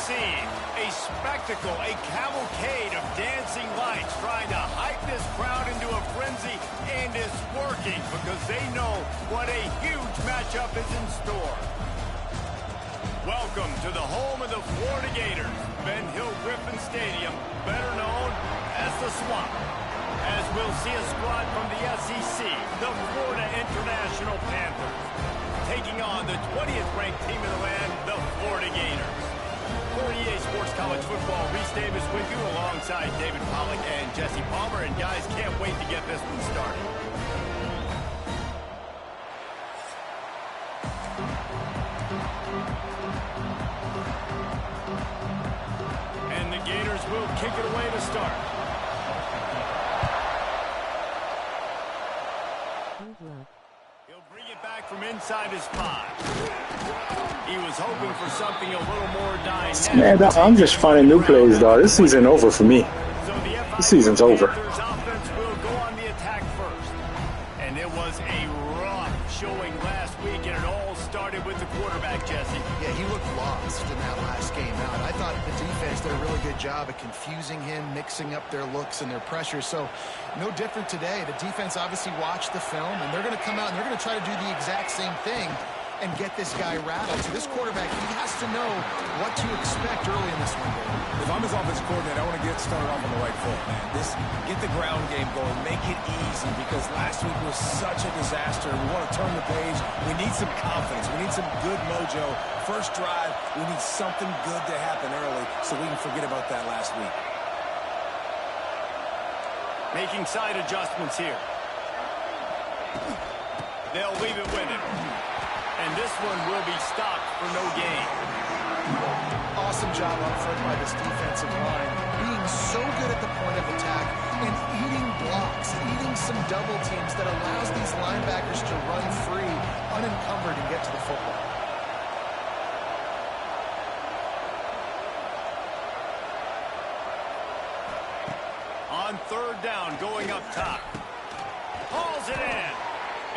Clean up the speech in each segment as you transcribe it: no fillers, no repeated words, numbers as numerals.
scene. A spectacle, a cavalcade of dancing lights trying to hype this crowd into a frenzy, and it's working because they know what a huge matchup is in store. Welcome to the home of the Florida Gators, Ben Hill Griffin Stadium, better known as the Swamp. As we'll see a squad from the SEC, the Florida International Panthers, taking on the 20th ranked team in the land, the Florida Gators. For EA Sports College Football, Reese Davis with you alongside David Pollack and Jesse Palmer. And guys, can't wait to get this one started. And the Gators will kick it away to start. He'll bring it back from inside his 5. He was hoping for something a little more dynamic. Man, I'm just finding new plays, though. This season over for me. This season's over. Offense will go on the attack first. And it was a rough showing last week, and it all started with the quarterback, Jesse. Yeah, he looked lost in that last game out. I thought the defense did a really good job of confusing him, mixing up their looks and their pressure. So no different today. The defense obviously watched the film, and they're going to come out and they're going to try to do the exact same thing and get this guy rattled. So this quarterback, he has to know what to expect early in this one. If I'm his offensive coordinator, I want to get started off on the right foot, man. Get the ground game going, make it easy, because last week was such a disaster. We want to turn the page. We need some confidence. We need some good mojo. First drive, we need something good to happen early so we can forget about that last week. Making side adjustments here. They'll leave it with him. And this one will be stopped for no gain. Awesome job up front by this defensive line. Being so good at the point of attack and eating blocks, eating some double teams that allows these linebackers to run free, unencumbered, and get to the football. On third down, going up top. Hauls it in.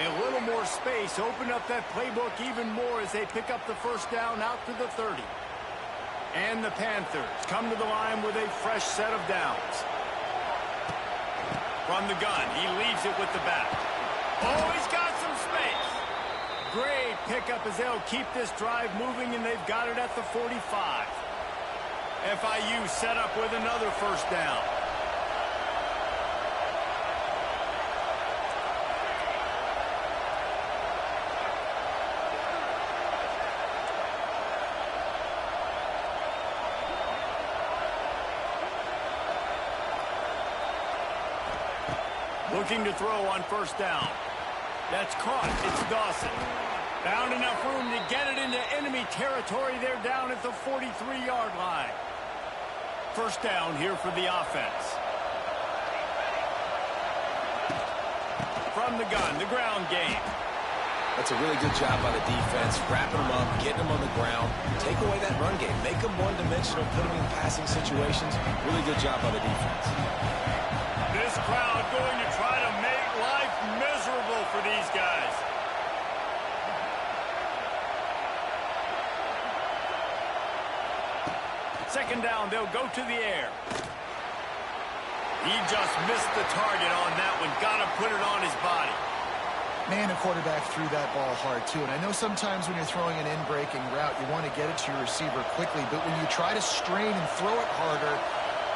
A little more space, open up that playbook even more as they pick up the first down out to the 30. And the Panthers come to the line with a fresh set of downs. From the gun, he leaves it with the back. Oh, he's got some space. Great pickup as they'll keep this drive moving, and they've got it at the 45. FIU set up with another first down. Looking to throw on first down. That's caught. It's Dawson. Found enough room to get it into enemy territory. They're down at the 43-yard line. First down here for the offense. From the gun, the ground game. That's a really good job by the defense, wrapping them up, getting them on the ground. Take away that run game. Make them one-dimensional, put them in passing situations. Really good job by the defense. This crowd going to try to make life miserable for these guys. Second down, they'll go to the air. He just missed the target on that one. Got to put it on his body. Man, a quarterback threw that ball hard, too. And I know sometimes when you're throwing an in-breaking route, you want to get it to your receiver quickly. But when you try to strain and throw it harder,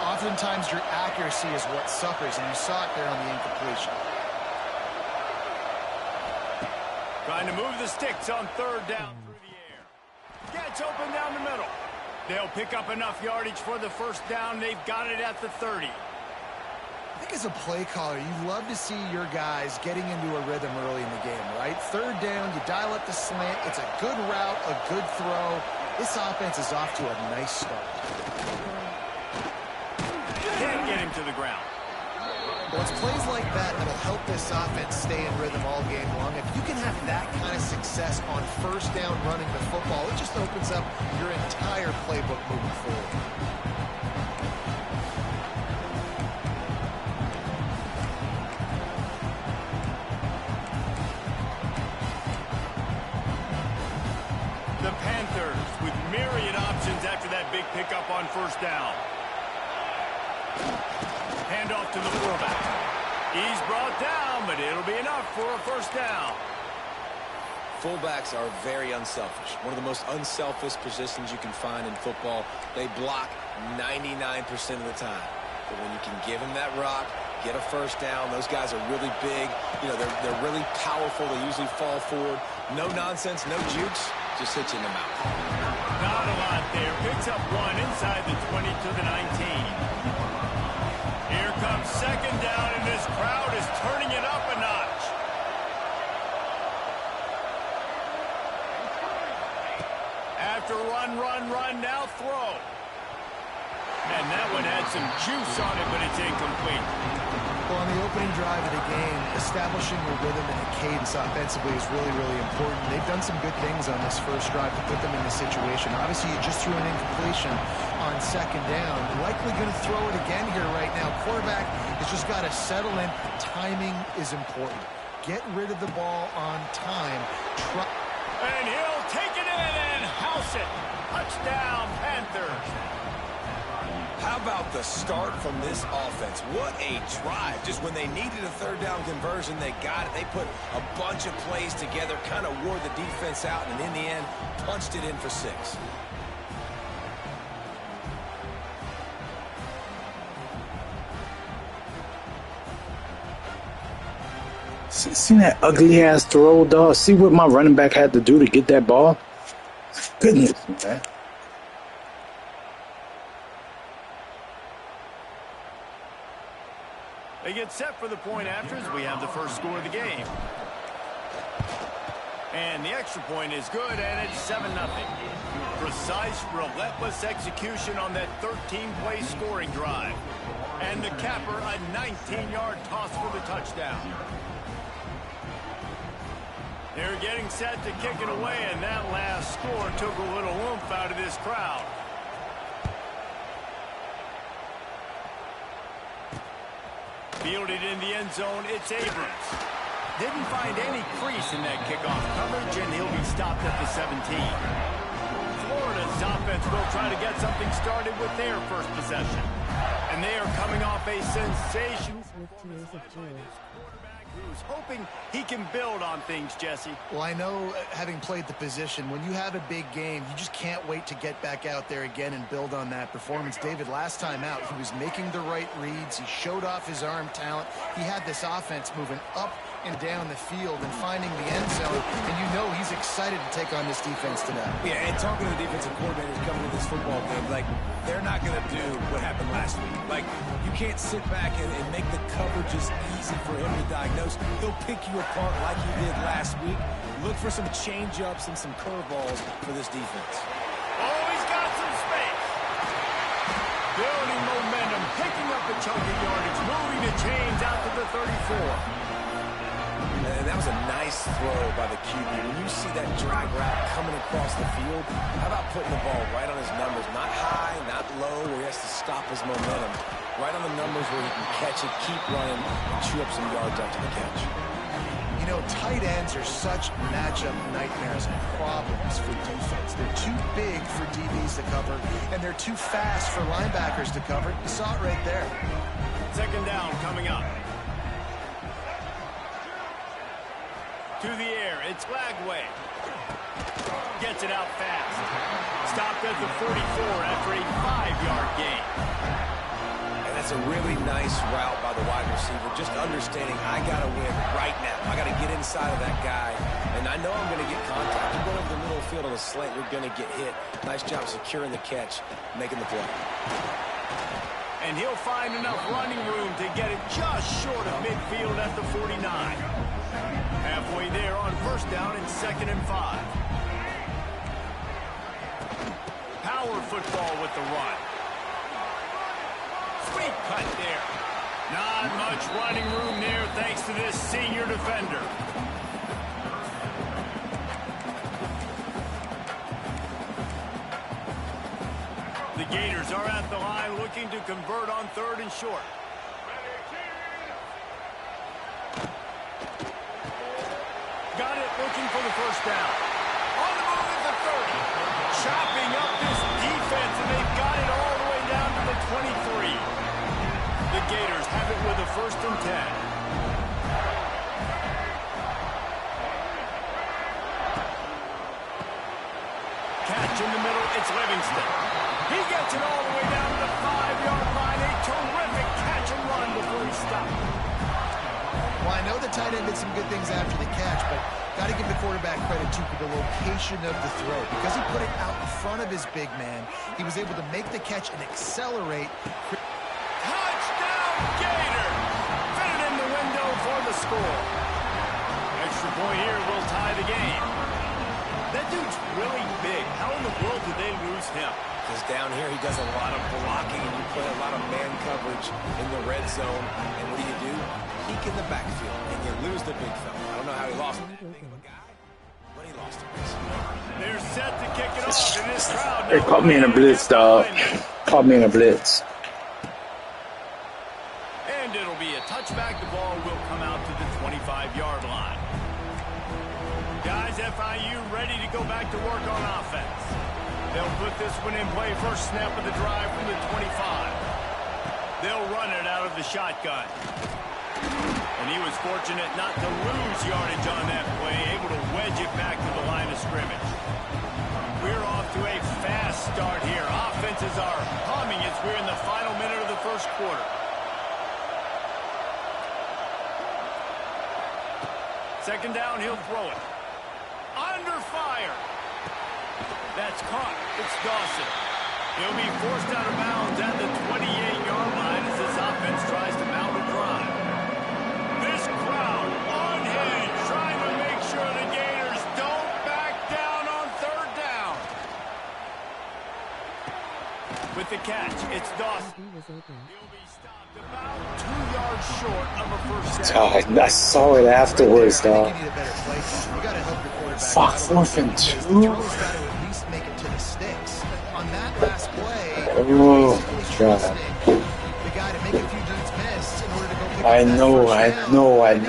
oftentimes your accuracy is what suffers, and you saw it there on the incompletion. Trying to move the sticks on third down through the air. Gets open down the middle. They'll pick up enough yardage for the first down. They've got it at the 30. I think as a play caller, you love to see your guys getting into a rhythm early in the game, right? Third down, you dial up the slant. It's a good route, a good throw. This offense is off to a nice start. Can't get him to the ground. Well, it's plays like that that'll help this offense stay in rhythm all game long. If you can have that kind of success on first down running the football, it just opens up your entire playbook moving forward. The Panthers with myriad options after that big pick up on first down. Handoff to the fullback. He's brought down, but it'll be enough for a first down. Fullbacks are very unselfish. One of the most unselfish positions you can find in football. They block 99% of the time. But when you can give them that rock, get a first down, those guys are really big. You know, they're really powerful. They usually fall forward. No nonsense, no jukes, just hit you in the mouth. Not a lot there. Picks up one inside the 20 to the 19. Here comes second down, and this crowd is turning it up a notch. After run, now throw. And that one had some juice on it, but it's incomplete. Well, on the opening drive of the game, establishing a rhythm and a cadence offensively is really, really important. They've done some good things on this first drive to put them in this situation. Obviously, you just threw an incompletion on second down. Likely going to throw it again here right now. Quarterback has just got to settle in. Timing is important. Get rid of the ball on time. And he'll take it in and house it. Touchdown, Panthers. How about the start from this offense? What a drive. Just when they needed a third down conversion, they got it. They put a bunch of plays together, kind of wore the defense out, and in the end, punched it in for 6. See that ugly-ass throw, dog? See what my running back had to do to get that ball? Goodness, man. They get set for the point after as we have the first score of the game. And the extra point is good, and it's 7-0. Precise, relentless execution on that 13-play scoring drive. And the capper, a 19-yard toss for the touchdown. They're getting set to kick it away, and that last score took a little oomph out of this crowd. Fielded in the end zone, it's Abrams. Didn't find any crease in that kickoff coverage, and he'll be stopped at the 17. Florida's offense will try to get something started with their first possession. And they are coming off a sensational who's hoping he can build on things, Jesse. Well, I know, having played the position, when you have a big game, you just can't wait to get back out there again and build on that performance. David, last time out, he was making the right reads. He showed off his arm talent. He had this offense moving up and down the field and finding the end zone, and you know he's excited to take on this defense today. Yeah, and talking to the defensive coordinators coming to this football game, like, they're not going to do what happened last week. Like, you can't sit back and make the coverages easy for him to diagnose. He'll pick you apart like he did last week. Look for some change-ups and some curveballs for this defense. Oh, he's got some space. Building momentum, picking up a chunk of yardage, moving the chains out to the 34. And that was a nice throw by the QB. When you see that drag route coming across the field, how about putting the ball right on his numbers? Not high, not low, where he has to stop his momentum. Right on the numbers where he can catch it, keep running, and chew up some yards after the catch. You know, tight ends are such matchup nightmares and problems for defense. They're too big for DBs to cover, and they're too fast for linebackers to cover. You saw it right there. Second down coming up. To the air, it's Lagway. Gets it out fast. Stopped at the 44 after a 5-yard gain. And that's a really nice route by the wide receiver. Just understanding I got to win right now. I got to get inside of that guy. And I know I'm going to get contact. You're going over the middle field on a slant, you're going to get hit. Nice job securing the catch, making the play. And he'll find enough running room to get it just short of midfield at the 49. Halfway there on first down and 2nd and 5. Power football with the run. Sweet cut there. Not much running room there thanks to this senior defender. The Gators are at the line looking to convert on 3rd and short. Got it, looking for the first down. On the move at the 30. Chopping up this defense, and they've got Gators have it with a 1st and 10. Catch in the middle, it's Livingston. He gets it all the way down to the 5-yard line. A terrific catch and run before he stopped. Well, I know the tight end did some good things after the catch, but got to give the quarterback credit, too, for the location of the throw. Because he put it out in front of his big man, he was able to make the catch and accelerate. Touchdown, Gator! Fit it in the window for the score. Extra point here will tie the game. That dude's really big. How in the world did they lose him? Because down here he does a lot of blocking, and you play a lot of man coverage in the red zone. And what do? Peek in the backfield, and you lose the big fella. I don't know how he lost that big of a guy, but he lost him. They're set to kick it off in this crowd. They caught me in a blitz, dog. Caught me in a blitz. And it'll be a touchback. The ball will come out to the 25-yard line. Guys, FIU ready to go back to work on offense. They'll put this one in play. First snap of the drive from the 25. They'll run it out of the shotgun. And he was fortunate not to lose yardage on that play, able to wedge it back to the line of scrimmage. We're off to a fast start here. Offenses are humming as we're in the final minute of the first quarter. Second down, he'll throw it. Under fire. That's caught. It's Dawson. He'll be forced out of bounds at the 28-yard line as this offense tries to mount a drive. This crowd unhinged, trying to make sure the Gators don't back down on 3rd down. With the catch, it's Dawson. He'll be stopped about 2 yards short of a first down. I saw it afterwards, dog. You need a better play call. You got to help your quarterback. Fuck, 4th and 2. The throw's got to at least make it to the sticks. On that last play, Oh, God. the guy to make a few dudes miss in order to go pick I up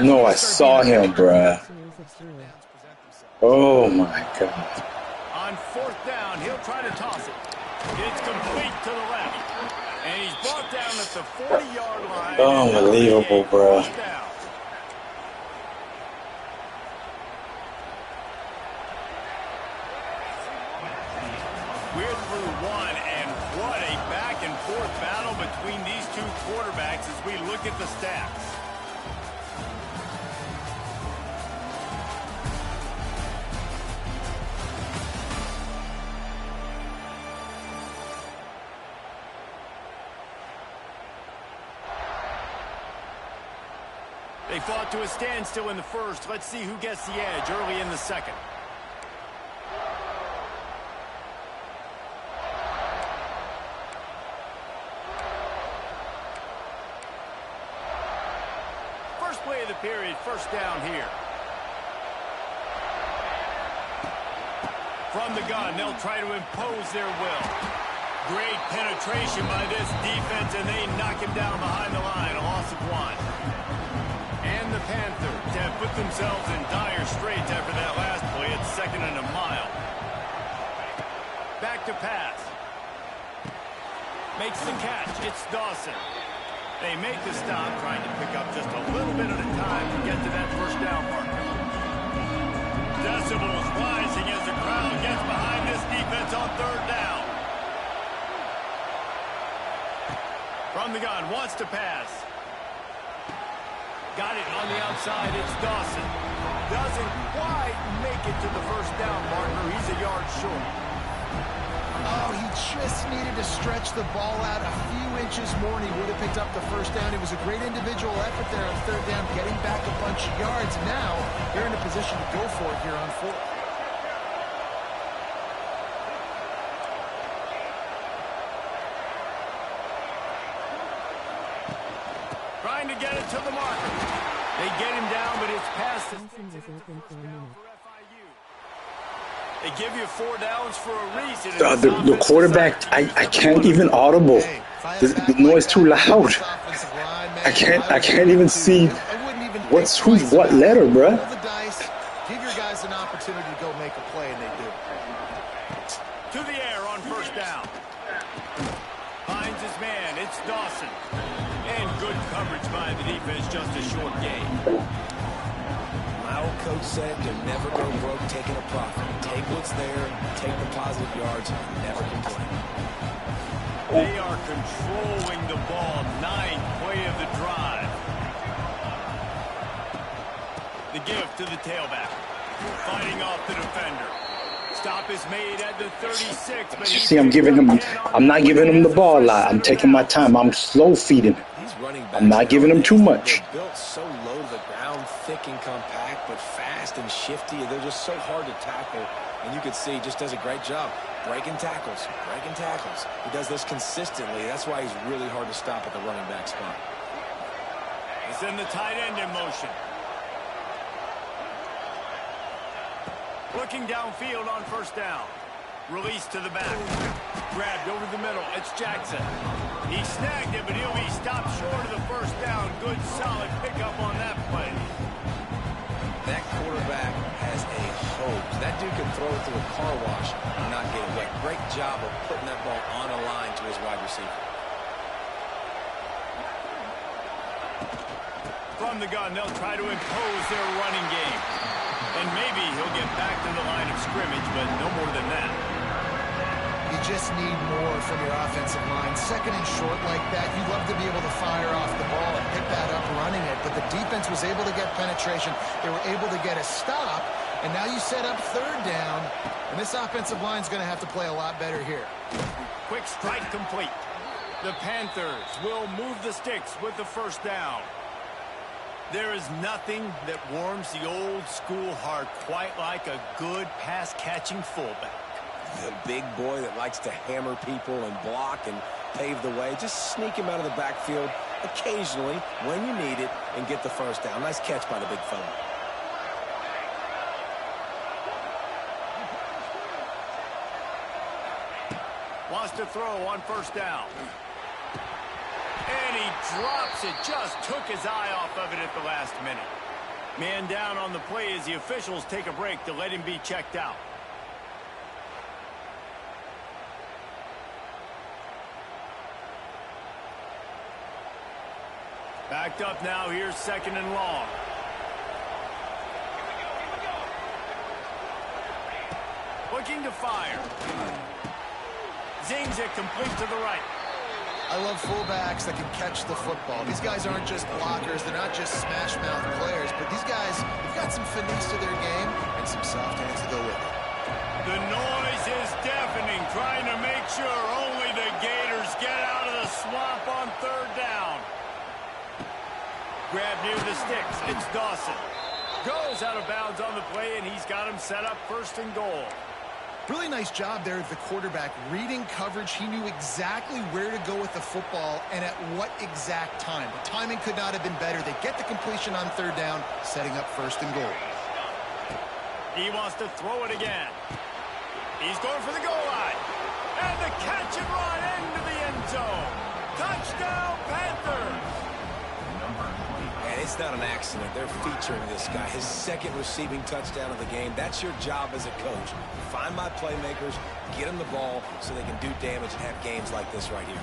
know. I saw him, bruh. Oh, my God. On 4th down, he'll try to toss it. It's complete to the left. And he's brought down at the 40-yard line. Unbelievable, bruh. We're through one, and what a back-and-forth battle between these two quarterbacks as we look at the stats. They fought to a standstill in the first. Let's see who gets the edge early in the second. First play of the period, first down here. From the gun, they'll try to impose their will. Great penetration by this defense, and they knock him down behind the line. A loss of 1. And the Panthers have put themselves in dire straits after that last play. It's 2nd and a mile. Back to pass. Makes the catch. It's Dawson. They make the stop, trying to pick up just a little bit at a time to get to that first down marker. Decibels rising as the crowd gets behind this defense on 3rd down. From the gun, wants to pass. Got it on the outside, it's Dawson. Doesn't quite make it to the first down marker. He's a yard short. Oh, he just needed to stretch the ball out a few inches more, and he would have picked up the first down. It was a great individual effort there on 3rd down, getting back a bunch of yards. Now they're in a position to go for it here on 4th. Trying to get it to the marker. They get him down, but it's past the 50 for FIU. They give you 4 downs for a reason. The quarterback, I can't even audible. The noise too loud. I can't even see who's what letter, bruh. Give your guys an opportunity to go make a play, and they do. To the air on first down. Finds his man. It's Dawson. And good coverage by the defense, just a short gain. My old coach said you'll never go broke taking a profit. Take what's there, take the positive yards, and never complain. They are controlling the ball. 9th play of the drive. The give to the tailback. Fighting off the defender. Stop is made at the 36. But You see, I'm not giving him the ball a lot. I'm taking my time. I'm slow feeding. I'm not giving him too much. They're built so low to the ground, thick and compact, but fast and shifty. They're just so hard to tackle. And you can see he just does a great job breaking tackles, breaking tackles. He does this consistently. That's why he's really hard to stop at the running back spot. He's in the tight end in motion. Looking downfield on first down. Release to the back. Grabbed over the middle. It's Jackson. He snagged it, but he'll be stopped short of the first down. Good, solid pickup on that play. That quarterback has a hose. That dude can throw it through a car wash and not get it wet. Great job of putting that ball on a line to his wide receiver. From the gun, they'll try to impose their running game. And maybe he'll get back to the line of scrimmage, but no more than that. You just need more from your offensive line. Second and short like that, you'd love to be able to fire off the ball and pick that up running it. But the defense was able to get penetration. They were able to get a stop. And now you set up third down. And this offensive line is going to have to play a lot better here. Quick strike complete. The Panthers will move the sticks with the first down. There is nothing that warms the old school heart quite like a good pass-catching fullback. The big boy that likes to hammer people and block and pave the way. Just sneak him out of the backfield occasionally when you need it and get the first down. Nice catch by the big fella. Wants to throw on first down. And he drops it. Just took his eye off of it at the last minute. Man down on the play as the officials take a break to let him be checked out. Backed up now. Here's second and long. Looking to fire. Zings it complete to the right. I love fullbacks that can catch the football. These guys aren't just blockers. They're not just smash-mouth players. But these guys have got some finesse to their game and some soft hands to go with it. The noise is deafening, trying to make sure only the Gators get out of the swamp on third down. Grab near the sticks. It's Dawson. Goes out of bounds on the play, and he's got him set up first and goal. Really nice job there at the quarterback. Reading coverage, he knew exactly where to go with the football and at what exact time. The timing could not have been better. They get the completion on third down, setting up first and goal. He wants to throw it again. He's going for the goal line. And the catch and run into the end zone. Touchdown, Panthers! And it's not an accident. They're featuring this guy. His second receiving touchdown of the game. That's your job as a coach. Find my playmakers, get them the ball so they can do damage and have games like this right here.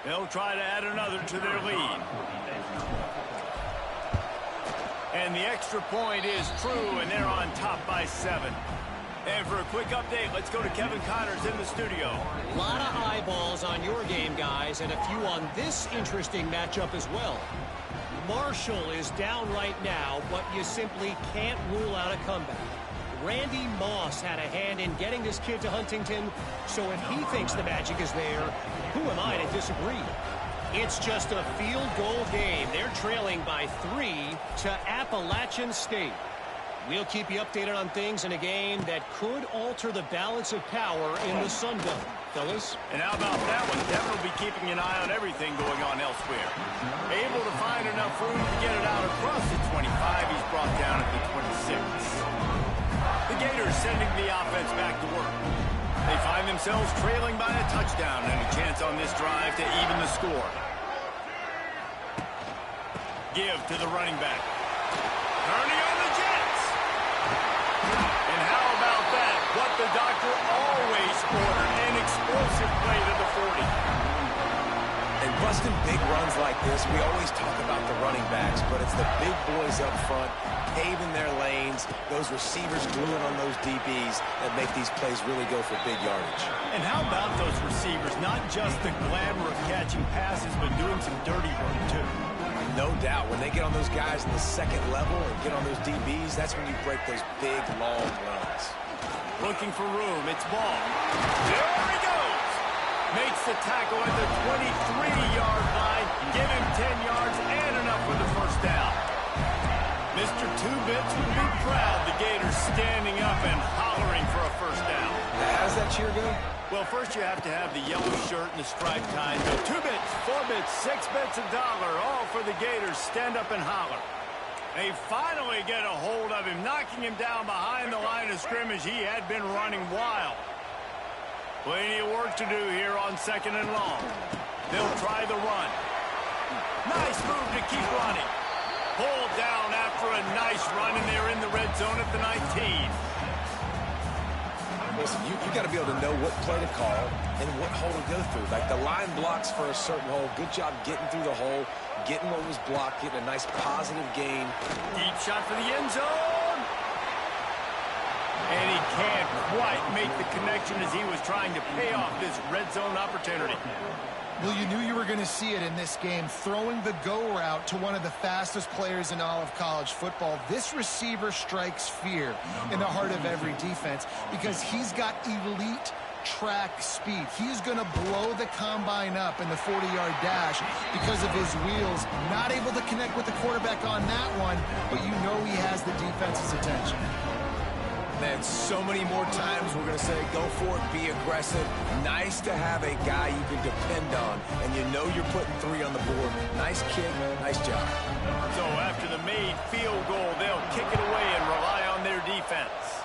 They'll try to add another to their lead. And the extra point is true, and they're on top by 7. And for a quick update, let's go to Kevin Connors in the studio. A lot of eyeballs on your game, guys, and a few on this interesting matchup as well. Marshall is down right now, but you simply can't rule out a comeback. Randy Moss had a hand in getting this kid to Huntington, so if he thinks the magic is there, who am I to disagree? It's just a field goal game. They're trailing by 3 to Appalachian State. We'll keep you updated on things in a game that could alter the balance of power in the Sun Belt. Fellas? And how about that one? Devin will be keeping an eye on everything going on elsewhere. Able to find enough room to get it out across the 25. He's brought down at the 26. The Gators sending the offense back to work. They find themselves trailing by a touchdown and a chance on this drive to even the score. Give to the running back. Turning on the busting big runs like this, we always talk about the running backs, but it's the big boys up front, paving their lanes, those receivers gluing on those DBs that make these plays really go for big yardage. And how about those receivers? Not just the glamour of catching passes, but doing some dirty work, too. No doubt. When they get on those guys in the second level and get on those DBs, that's when you break those big, long runs. Looking for room. It's ball. There he goes. Makes the tackle at the 23-yard line. Give him 10 yards and enough for the first down. Mr. Two-Bits would be proud. The Gators standing up and hollering for a first down. How does that cheer go? Well, first you have to have the yellow shirt and the striped tie. So 2 bits, 4 bits, 6 bits, $1, all for the Gators. Stand up and holler. They finally get a hold of him, knocking him down behind the line of scrimmage. He had been running wild. Plenty of work to do here on 2nd and long. They'll try the run. Nice move to keep running. Pulled down after a nice run, and they're in the red zone at the 19. Listen, you got to be able to know what play to call and what hole to go through. Like the line blocks for a certain hole. Good job getting through the hole, getting what was blocked, getting a nice positive gain. Deep shot for the end zone. And he can't quite make the connection as he was trying to pay off this red zone opportunity. Well, you knew you were going to see it in this game, throwing the go route to one of the fastest players in all of college football. This receiver strikes fear in the heart of every defense because he's got elite track speed. He's going to blow the combine up in the 40-yard dash because of his wheels. Not able to connect with the quarterback on that one, but you know he has the defense's attention. Man, so many more times we're going to say go for it, be aggressive. Nice to have a guy you can depend on, and you know you're putting 3 on the board. Nice kick, nice job. So after the made field goal, they'll kick it away and rely on their defense.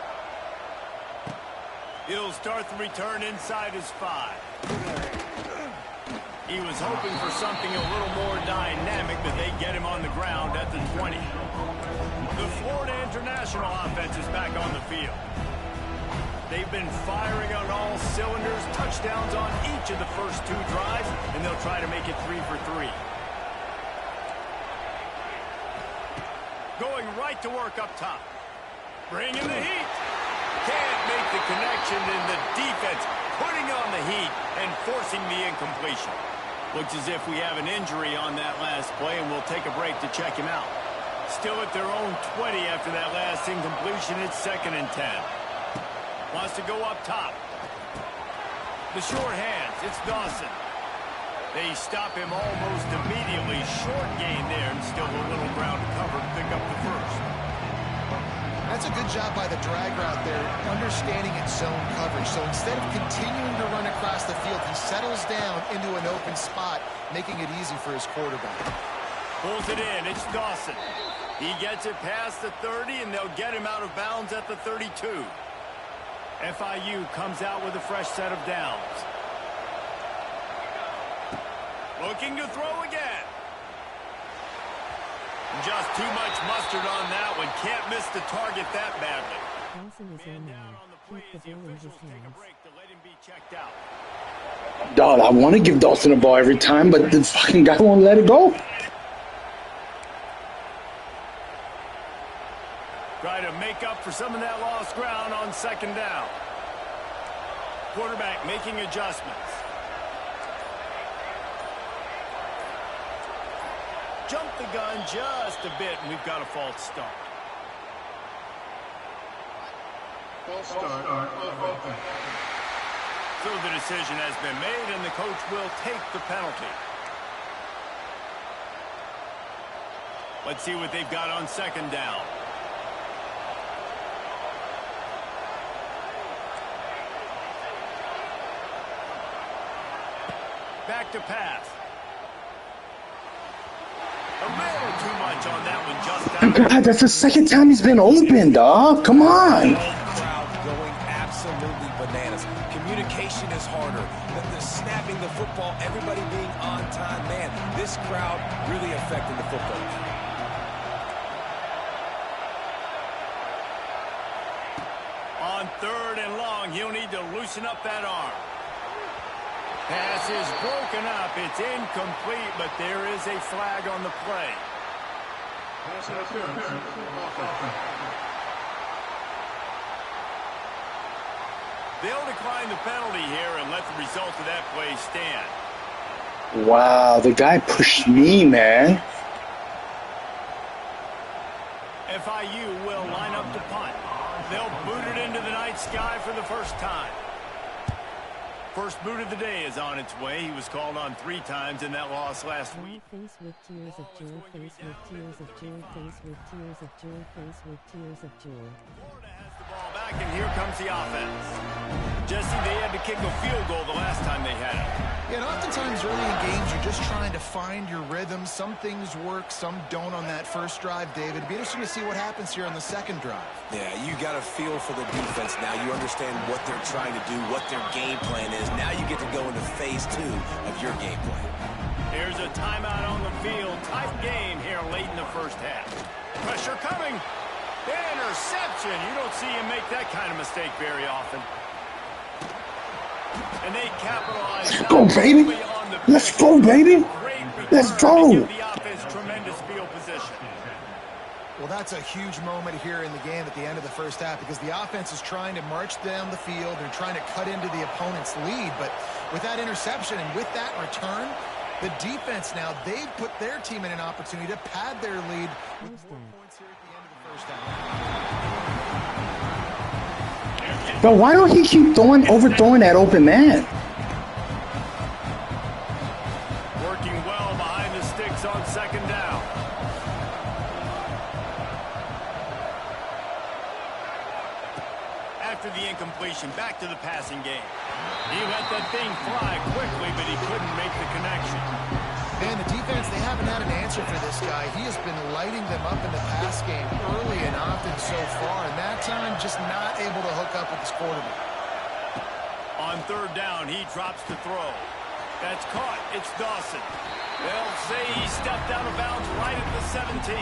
He'll start the return inside his 5. He was hoping for something a little more dynamic, but they get him on the ground at the 20. The Florida International offense is back on the field. They've been firing on all cylinders, touchdowns on each of the first 2 drives, and they'll try to make it 3 for 3. Going right to work up top. Bringing the heat. Can't make the connection, and the defense putting on the heat and forcing the incompletion. Looks as if we have an injury on that last play, and we'll take a break to check him out. Still at their own 20 after that last incompletion. It's 2nd and 10. Wants to go up top. The short hands. It's Dawson. They stop him almost immediately. Short gain there, and still a little ground to cover to pick up the first. That's a good job by the drag route there, understanding its zone coverage. So instead of continuing to run across the field, he settles down into an open spot, making it easy for his quarterback. Pulls it in. It's Dawson. He gets it past the 30, and they'll get him out of bounds at the 32. FIU comes out with a fresh set of downs. Looking to throw again. Just too much mustard on that one. Can't miss the target that badly. Man down on the play as the officials take a break to let him be checked out. Dog, I want to give Dawson a ball every time, but the fucking guy won't let it go. Try to make up for some of that lost ground on 2nd down. Quarterback making adjustments. Jump the gun just a bit, and we've got a false start. False start. So the decision has been made, and the coach will take the penalty. Let's see what they've got on 2nd down. Back to pass. A little too much on that one, just God, that's the 2nd time he's been open, dog. Come on. Crowd going absolutely bananas. Communication is harder. The snapping the football, everybody being on time. Man, this crowd really affecting the football. On 3rd and long, he'll need to loosen up that arm. Pass is broken up. It's incomplete, but there is a flag on the play. Pass interference. Offense. They'll decline the penalty here and let the result of that play stand. Wow, the guy pushed me, man. FIU will line up to punt. They'll boot it into the night sky for the first time. First boot of the day is on its way. He was called on 3 times in that loss last week. Face with tears of joy, face with tears of joy, face with tears of joy, face with tears of joy. Florida has the ball back, and here comes the offense. Jesse, they had to kick a field goal the last time they had it. Yeah, and oftentimes early in games, you're just trying to find your rhythm. Some things work, some don't on that first drive, David. It'd be interesting to see what happens here on the second drive. Yeah, you got a feel for the defense now. You understand what they're trying to do, what their game plan is. Now you get to go into phase 2 of your game plan. Here's a timeout on the field. Tight game here late in the first half. Pressure coming. Interception. You don't see him make that kind of mistake very often. And they capitalize. Let's go, baby. Let's go, baby. Let's go. Give the offense tremendous field position. Well, that's a huge moment here in the game at the end of the first half because the offense is trying to march down the field. They're trying to cut into the opponent's lead. But with that interception and with that return, the defense now, they've put their team in an opportunity to pad their lead with 4 points here at the end of the first half. But why don't he keep overthrowing that open man? Working well behind the sticks on second down. After the incompletion, back to the passing game. He let that thing fly quickly, but he couldn't make the connection. Man, the defense, they haven't had an answer for this guy. He has been lighting them up in the pass game early and often so far, and that time just not able to hook up with his quarterback. On third down, he drops to throw. That's caught. It's Dawson. They'll say he stepped out of bounds right at the 17.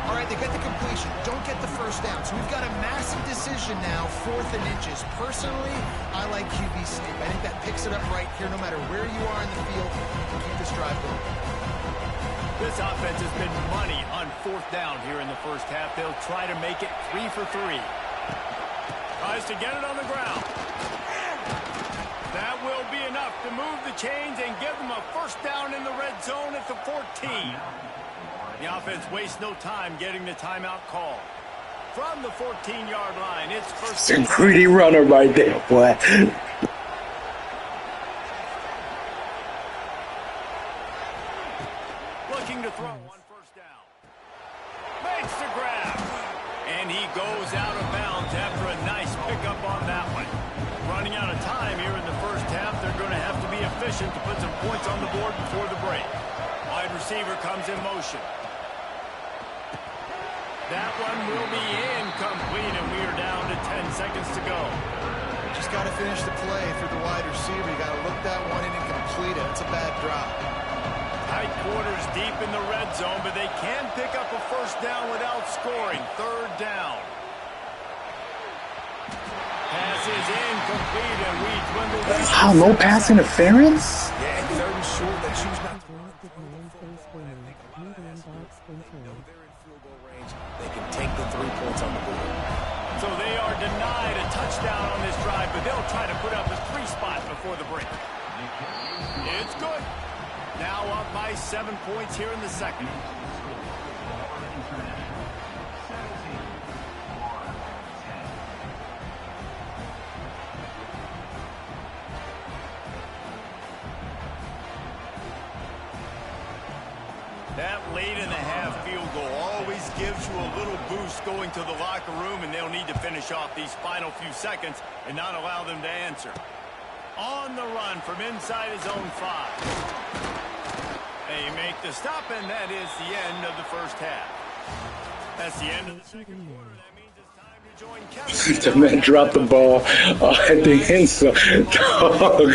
All right, they get the completion. Don't get the first down. So we've got a massive decision now, 4th and inches. Personally, I like QB sneak. I think that picks it up right here no matter where you are in the field to keep this drive going. This offense has been money on 4th down here in the first half. They'll try to make it 3 for 3. Tries to get it on the ground. That will be enough to move the chains and give them a first down in the red zone at the 14. The offense wastes no time getting the timeout call. From the 14-yard line, it's first. It's a greedy runner right there, boy. Looking to throw on first down. Makes the grab. And he goes out of bounds after a nice pickup on that one. Running out of time here in the first half. They're going to have to be efficient to put some points on the board before the break. Wide receiver comes in motion. That one will be incomplete, and we are down to 10 seconds to go. Just got to finish the play for the wide receiver. You got to look that one in and complete it. It's a bad drop. Tight quarters deep in the red zone, but they can pick up a first down without scoring. Third down. Pass is incomplete, and we dwindle this. Wow, no pass interference? Yeah, and 3rd and short, they choose not to. They can take the 3 points on the board. So they are denied a touchdown on this drive, but they'll try to put up a 3 spot before the break. It's good. Now up by 7 points here in the second. That late in the half field goal always gives you a little boost going to the locker room, and they'll need to finish off these final few seconds and not allow them to answer. On the run from inside his own 5. They make the stop, and that is the end of the first half. That's the end of the second quarter. That means it's time to join Kevin. The man dropped the ball at the end zone. Dog.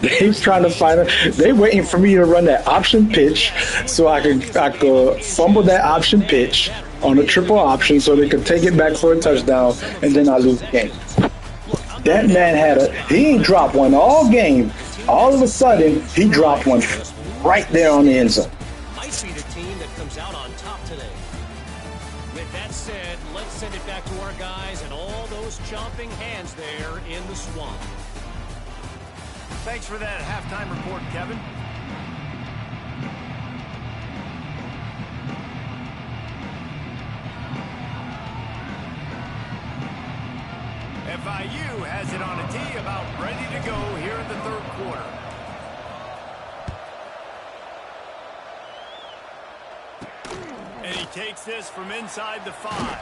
They trying to find it. They waiting for me to run that option pitch so I could fumble that option pitch on a triple option so they could take it back for a touchdown, and then I lose the game. Look, I'm That man he ain't dropped one all game. All of a sudden, he dropped one right there on the end zone. Might be the team that comes out on top today. With that said, let's send it back to our guys and all those chomping hands there in the swamp. Thanks for that halftime report, Kevin. FIU has it on a tee, about ready to go here in the third quarter. And he takes this from inside the 5.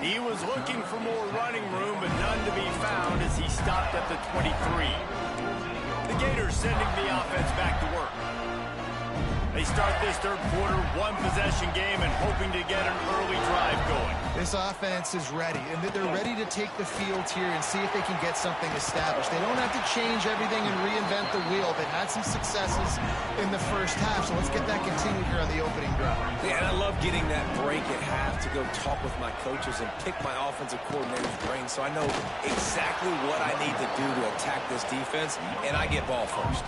He was looking for more running room, but none to be found as he stopped at the 23. The Gators sending the offense back to work. They start this third quarter, one-possession game, and hoping to get an early drive going. This offense is ready, and they're ready to take the field here and see if they can get something established. They don't have to change everything and reinvent the wheel. They've had some successes in the first half, so let's get that continued here on the opening drive. Yeah, and I love getting that break at half to go talk with my coaches and pick my offensive coordinator's brain so I know exactly what I need to do to attack this defense, and I get ball first.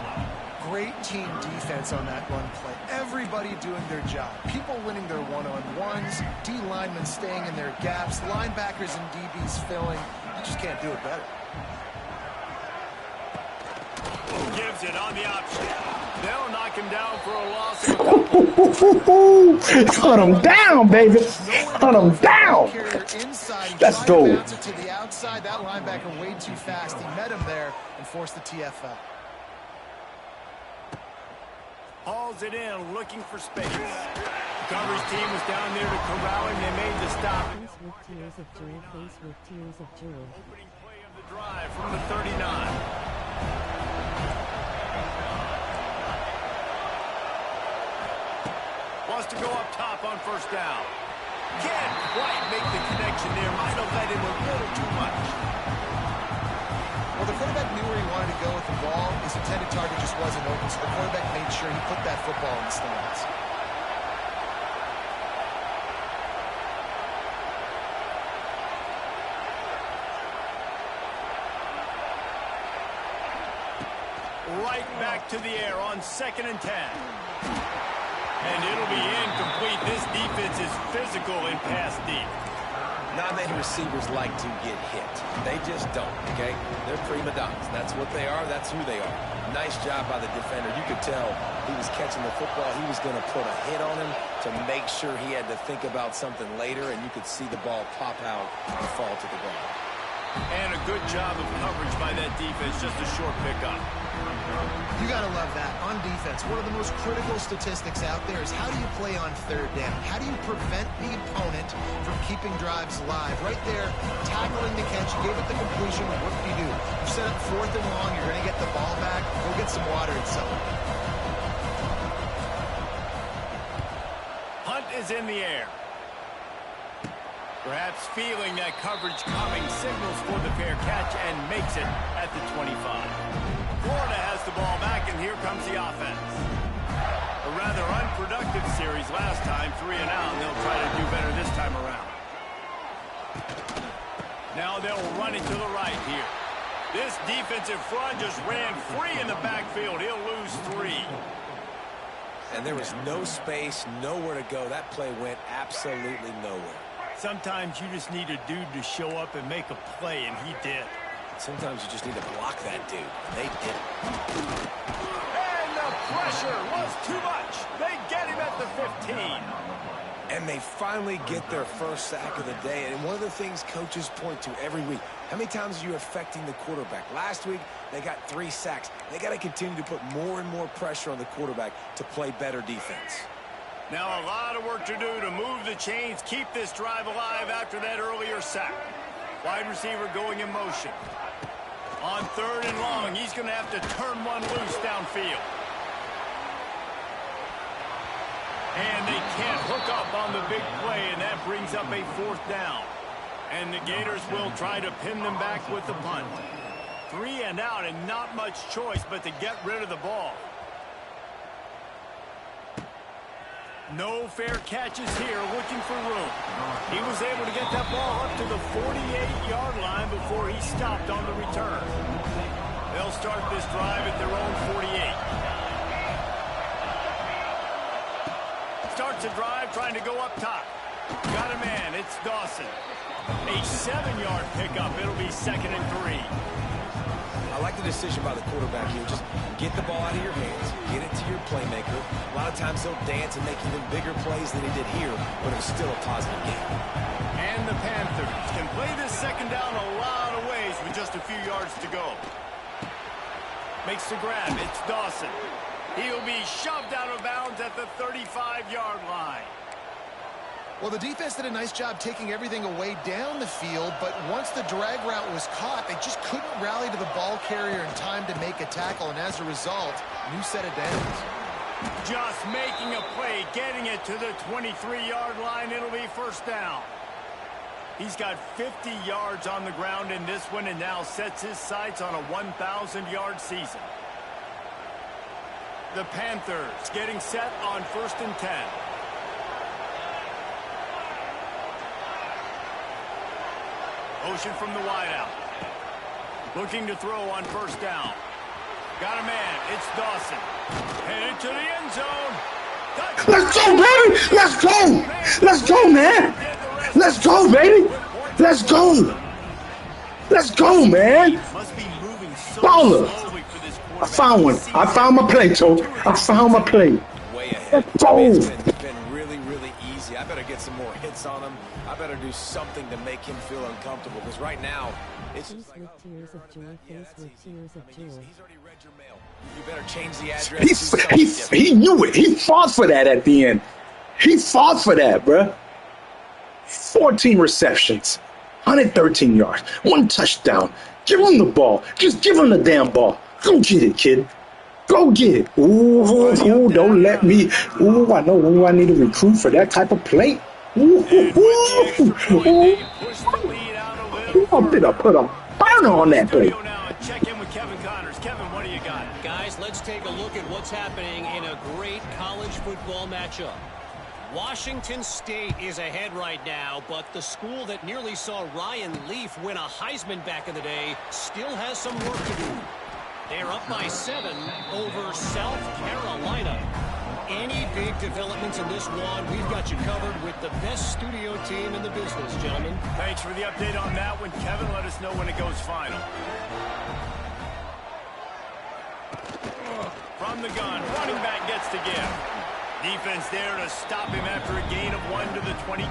Great team defense on that run play. Everybody doing their job. People winning their one-on-ones, D linemen staying in their gaps, linebackers and DBs filling. You just can't do it better. Gives it on the option. They'll knock him down for a loss of a couple. Hunt him down, baby. Hunt him down. Let's go. To the outside, that linebacker way too fast. He met him there and forced the TFL. Hauls it in, looking for space. The coverage team was down there to corral him. They made the stop. Face with tears of joy, face with tears of joy. Opening play of the drive from the 39. Wants to go up top on first down. Can't quite make the connection there. Might have led him a little too much. Well, the quarterback knew where he wanted to go with the ball. His intended target just wasn't open, so the quarterback made sure he put that football in the stands. Right back to the air on 2nd and 10. And it'll be incomplete. This defense is physical and pass deep. Not many receivers like to get hit. They just don't, okay? They're prima donnas. That's what they are. That's who they are. Nice job by the defender. You could tell he was catching the football. He was going to put a hit on him to make sure he had to think about something later, and you could see the ball pop out and fall to the ground. And a good job of coverage by that defense. Just a short pickup. You got to love that. On defense, one of the most critical statistics out there is how do you play on third down? How do you prevent the opponent from keeping drives alive? Right there, tackling the catch, you gave it the completion. What do? You set up 4th and long. You're going to get the ball back. Go get some water and celebrate. Hunt is in the air. Perhaps feeling that coverage coming, signals for the fair catch and makes it at the 25. Florida has the ball back, and here comes the offense. A rather unproductive series last time, 3 and out, and they'll try to do better this time around. Now they'll run it to the right here. This defensive front just ran free in the backfield. He'll lose 3. And there was no space, nowhere to go. That play went absolutely nowhere. Sometimes you just need a dude to show up and make a play, and he did. Sometimes you just need to block that dude, and they did. And the pressure was too much. They get him at the 15. And they finally get their first sack of the day. And one of the things coaches point to every week, how many times are you affecting the quarterback? Last week, they got 3 sacks. They got to continue to put more and more pressure on the quarterback to play better defense. Now a lot of work to do to move the chains, keep this drive alive after that earlier sack. Wide receiver going in motion. On 3rd and long, he's going to have to turn one loose downfield. And they can't hook up on the big play, and that brings up a 4th down. And the Gators will try to pin them back with the punt. 3 and out, and not much choice but to get rid of the ball. No fair catches here, looking for room. He was able to get that ball up to the 48-yard line before he stopped on the return. They'll start this drive at their own 48. Starts a drive trying to go up top. Got a man, it's Dawson. A 7-yard pickup, it'll be 2nd and 3. I like the decision by the quarterback here. Just get the ball out of your hands, get it to your playmaker. A lot of times he'll dance and make even bigger plays than he did here, but it was still a positive game. And the Panthers can play this 2nd down a lot of ways with just a few yards to go. Makes the grab, it's Dawson. He'll be shoved out of bounds at the 35-yard line. Well, the defense did a nice job taking everything away down the field, but once the drag route was caught, they just couldn't rally to the ball carrier in time to make a tackle, and as a result, new set of downs. Just making a play, getting it to the 23-yard line. It'll be 1st down. He's got 50 yards on the ground in this one and now sets his sights on a 1,000-yard season. The Panthers getting set on 1st and 10. Motion from the wideout. Looking to throw on 1st down. Got a man. It's Dawson. Headed to the end zone. Let's go, baby! Let's go! Let's go, man! Let's go, baby! Let's go! Let's go, man! Must be moving so Baller! slowly for this quarterback. I found one. I found my play, Toe. I found my play. Way ahead. Let's go! I mean, it's been really, really easy. I better get some more hits on him. I better do something to make him feel uncomfortable, because right now, it's just like, with tears of joy, face with tears of joy. he's already read your mail. You better change the address. He knew it. He fought for that at the end. He fought for that, bruh. 14 receptions, 113 yards, 1 touchdown. Give him the ball. Just give him the damn ball. Go get it, kid. Go get it. Ooh, don't let me. Ooh, I know who I need to recruit for that type of play. Ooh, I'm gonna put a burner on that play. Check in with Kevin Connors. Kevin, what do you got? Guys, let's take a look at what's happening in a great college football matchup. Washington State is ahead right now, but the school that nearly saw Ryan Leaf win a Heisman back in the day still has some work to do. They're up by 7 over South Carolina. Any big developments in this one, we've got you covered with the best studio team in the business, gentlemen. Thanks for the update on that one, Kevin. Let us know when it goes final. From the gun, running back gets to give. Defense there to stop him after a gain of 1 to the 22.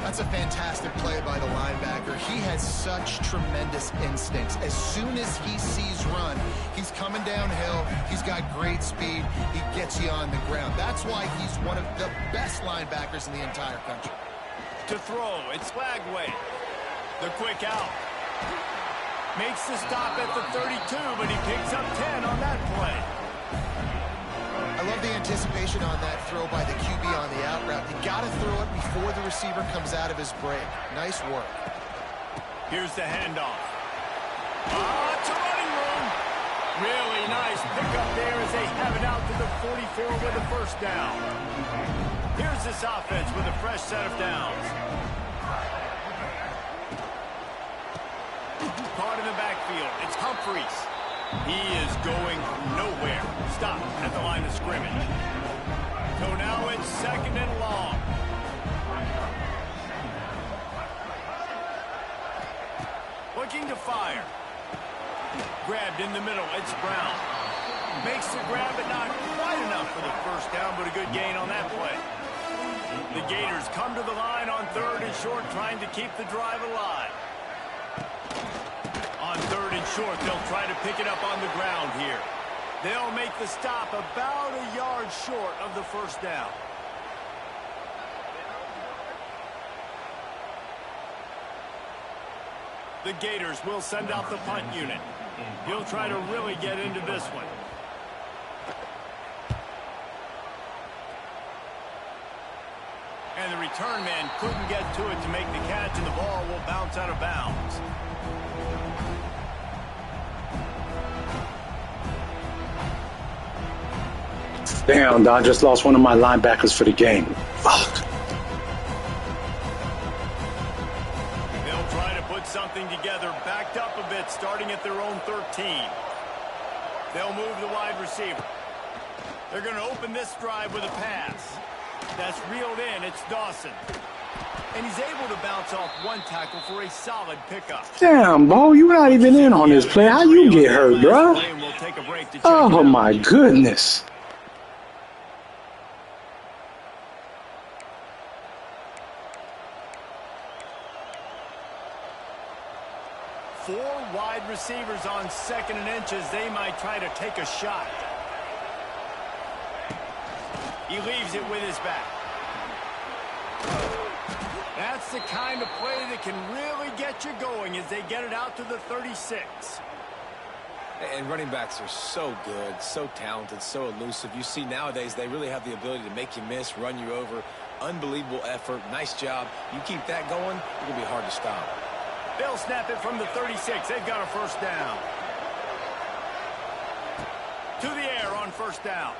That's a fantastic play by the linebacker. He has such tremendous instincts. As soon as he sees run, he's coming downhill. He's got great speed. He gets you on the ground. That's why he's one of the best linebackers in the entire country. To throw, it's Flagway. The quick out. Makes the stop at the 32, but he picks up 10 on that play. I love the anticipation on that throw by the QB on the out route. You got to throw it before the receiver comes out of his break. Nice work. Here's the handoff. It's a running room. Really nice pickup there as they have it out to the 44 with a 1st down. Here's this offense with a fresh set of downs. Caught in the backfield. It's Humphreys. He is going nowhere. Stop at the line of scrimmage. So now it's 2nd and long. Looking to fire. Grabbed in the middle. It's Brown. Makes the grab, but not quite enough for the 1st down, but a good gain on that play. The Gators come to the line on 3rd and short, trying to keep the drive alive. On 3rd and short, they'll try to pick it up on the ground here. They'll make the stop about a yard short of the 1st down. The Gators will send out the punt unit. He'll try to really get into this one. And the return man couldn't get to it to make the catch, and the ball will bounce out of bounds. Damn, dog, I just lost one of my linebackers for the game. Fuck. They'll try to put something together, backed up a bit, starting at their own 13. They'll move the wide receiver. They're going to open this drive with a pass. That's reeled in. It's Dawson. And he's able to bounce off one tackle for a solid pickup. Damn, Bo, you not even in on this play. How you get hurt, bro? Oh, my goodness. Four wide receivers on 2nd and inches. They might try to take a shot. He leaves it with his back. That's the kind of play that can really get you going as they get it out to the 36. And running backs are so good, so talented, so elusive. You see nowadays they really have the ability to make you miss, run you over. Unbelievable effort. Nice job. You keep that going, it's going to be hard to stop. They'll snap it from the 36. They've got a first down. To the air on first down.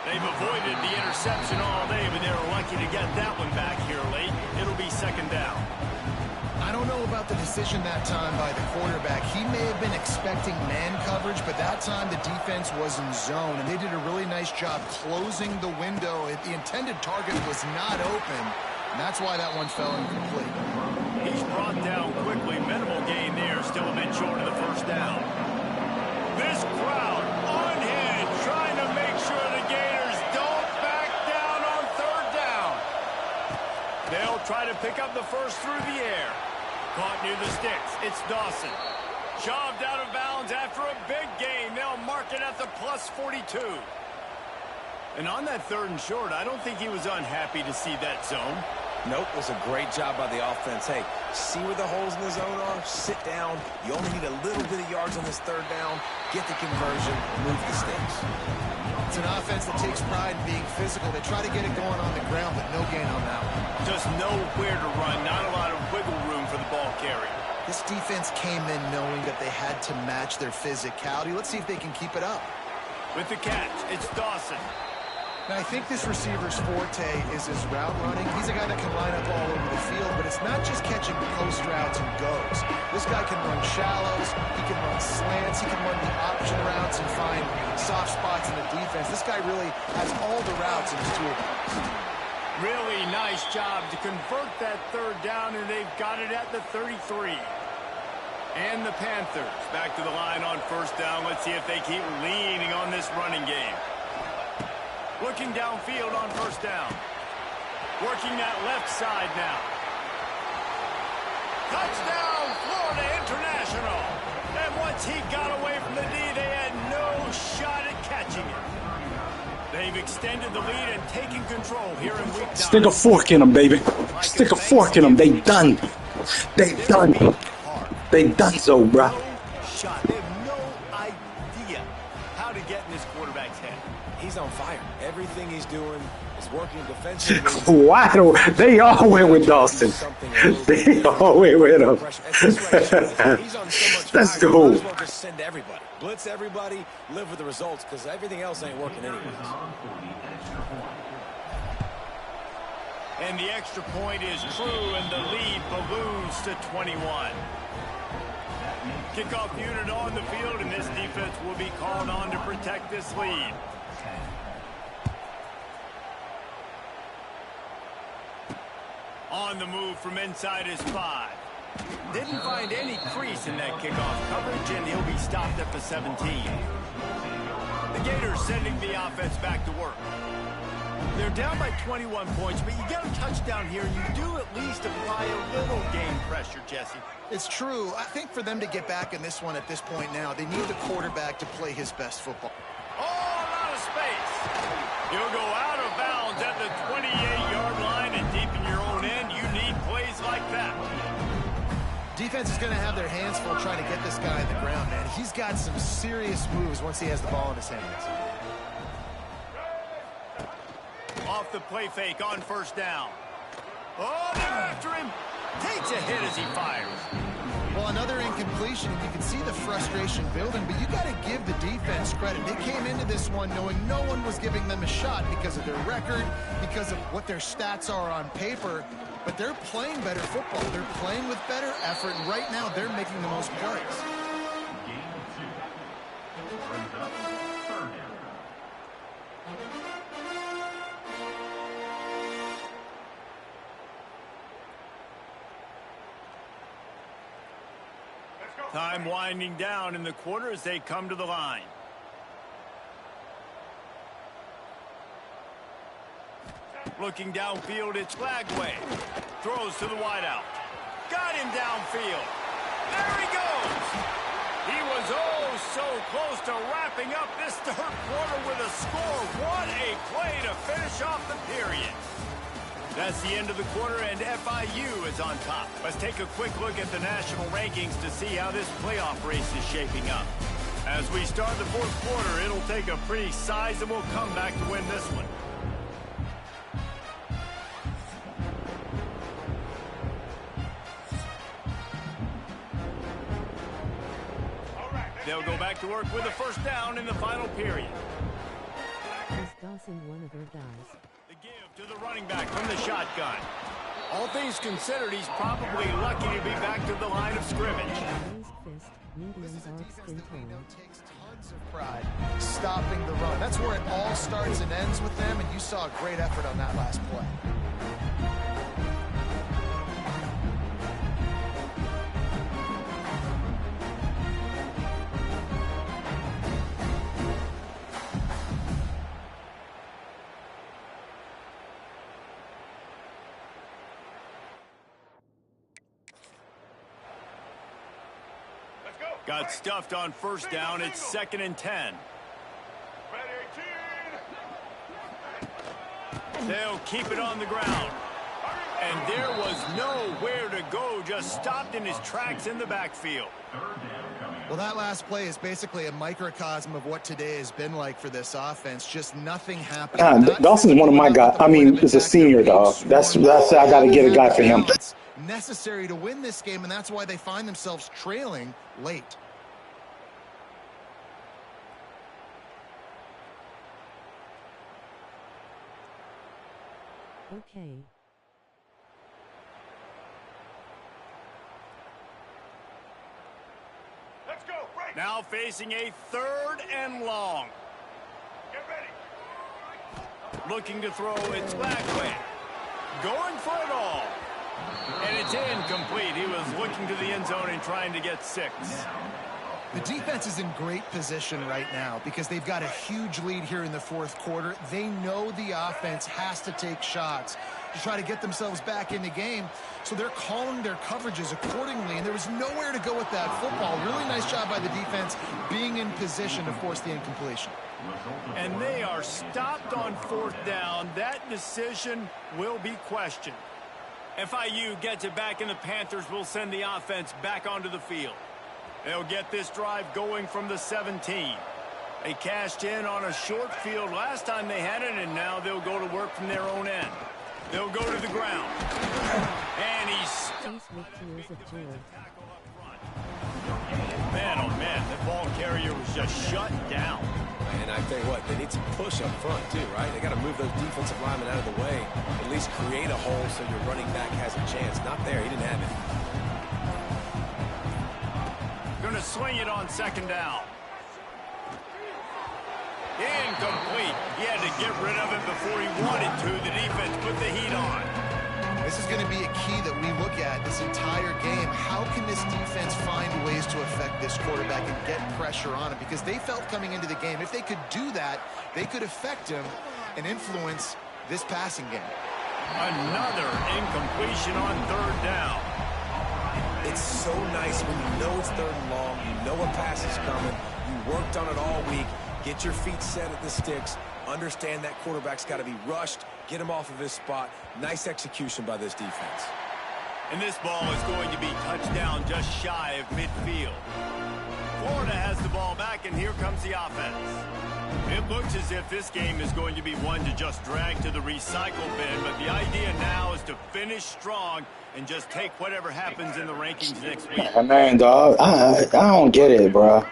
They've avoided the interception all day, but they're lucky to get that one back here late. It'll be 2nd down. I don't know about the decision that time by the quarterback. He may have been expecting man coverage, but that time the defense was in zone, and they did a really nice job closing the window. The intended target was not open, and that's why that one fell incomplete. He's brought down quickly. Minimal gain there, still a bit short of the first down. This crowd unhinged, trying to make sure the Gators don't back down on 3rd down. They'll try to pick up the first through the air. Caught near the sticks. It's Dawson. Shoved out of bounds after a big gain. They'll mark it at the plus 42. And on that 3rd and short, I don't think he was unhappy to see that zone. Nope, it was a great job by the offense. Hey, see where the holes in the zone are? Sit down. You only need a little bit of yards on this 3rd down. Get the conversion. Move the sticks. It's an offense that takes pride in being physical. They try to get it going on the ground, but no gain on that one. Just nowhere to run. Not a lot of wiggle room for the ball carrier. This defense came in knowing that they had to match their physicality. Let's see if they can keep it up. With the catch, it's Dawson. Now, I think this receiver's forte is his route running. He's a guy that can line up all over the field, but it's not just catching post routes and goes. This guy can run shallows, he can run slants, he can run the option routes and find soft spots in the defense. This guy really has all the routes in his toolbox. Really nice job to convert that 3rd down, and they've got it at the 33. And the Panthers back to the line on first down. Let's see if they keep leaning on this running game. Looking downfield on first down. Working that left side now. Touchdown, Florida International. And once he got away from the D, they had no shot at catching it. They've extended the lead and taken control here in week 9. Stick a fork in them, baby. Stick a fork in them. They done. They done. They done so, bro. No shot. They have no idea how to get in this quarterback's head. He's on fire. Everything he's doing is working defensively. Why don't they all went with Dawson? They all went with him. Let's go. Might as well just send everybody. Blitz everybody, live with the results, because everything else ain't working anyways. And the extra point is true, and the lead balloons to 21. Kickoff unit on the field, and this defense will be called on to protect this lead. On the move from inside his 5. Didn't find any crease in that kickoff coverage, and he'll be stopped at the 17. The Gators sending the offense back to work. They're down by 21 points, but you get a touchdown here, and you do at least apply a little game pressure, Jesse. It's true. I think for them to get back in this one at this point now, they need the quarterback to play his best football. All out of space. He'll go out of bounds at the 28-yard line, and deep in your own end, you need plays like that. Defense is going to have their hands full trying to get this guy on the ground, man. He's got some serious moves once he has the ball in his hands. Off the play fake on first down. Oh, they're after him. Takes a hit as he fires. Well, another incompletion, and you can see the frustration building, but you got to give the defense credit. They came into this one knowing no one was giving them a shot because of their record, because of what their stats are on paper, but they're playing better football. They're playing with better effort, and right now they're making the most plays. Time winding down in the quarter as they come to the line. Looking downfield, it's Flagway. Throws to the wideout. Got him downfield. There he goes. He was oh so close to wrapping up this third quarter with a score. What a play to finish off the period. That's the end of the quarter, and FIU is on top. Let's take a quick look at the national rankings to see how this playoff race is shaping up. As we start the fourth quarter, it'll take a pretty sizable comeback to win this one. They'll go back to work with a first down in the final period. Is Dawson one of our guys? The give to the running back from the shotgun. All things considered, he's probably lucky to be back to the line of scrimmage. Raised fist, medium dog skin tone. Takes tons of pride stopping the run. That's where it all starts and ends with them, and you saw a great effort on that last play. Got stuffed on first down. It's 2nd and 10. They'll keep it on the ground. And there was nowhere to go. Just stopped in his tracks in the backfield. Well, that last play is basically a microcosm of what today has been like for this offense. Just nothing happened. Dawson's one of my guys. I mean, is a senior, dog. That's I got to get a guy for him. Necessary to win this game, and that's why they find themselves trailing late. Okay. Let's go. Break. Now facing a 3rd and long. Get ready. Looking to throw, it's Flagway. Going for it all. And it's incomplete. He was looking to the end zone and trying to get 6. The defense is in great position right now because they've got a huge lead here in the fourth quarter. They know the offense has to take shots to try to get themselves back in the game. So they're calling their coverages accordingly, and there was nowhere to go with that football. Really nice job by the defense being in position to force the incompletion. And they are stopped on 4th down. That decision will be questioned. FIU gets it back, and the Panthers will send the offense back onto the field. They'll get this drive going from the 17. They cashed in on a short field last time they had it, and now they'll go to work from their own end. They'll go to the ground. And he's Face with tears of joy. Man, oh man, the ball carrier was just shut down. And I tell you what, they need some push up front too, right? They got to move those defensive linemen out of the way, at least create a hole so your running back has a chance. Not there, he didn't have it. Going to swing it on 2nd down. Incomplete. He had to get rid of it before he wanted to. The defense put the heat on. This is going to be a key that we look at this entire game. How can this defense find ways to affect this quarterback and get pressure on him? Because they felt coming into the game, if they could do that, they could affect him and influence this passing game. Another incompletion on 3rd down. It's so nice when you know it's 3rd and long, you know a pass is coming, you worked on it all week, get your feet set at the sticks, understand that quarterback's got to be rushed, get him off of his spot. Nice execution by this defense. And this ball is going to be touched down just shy of midfield. Florida has the ball back, and here comes the offense. It looks as if this game is going to be one to just drag to the recycle bin, but the idea now is to finish strong and just take whatever happens in the rankings next week. Oh, man, dog, I don't get it, bro.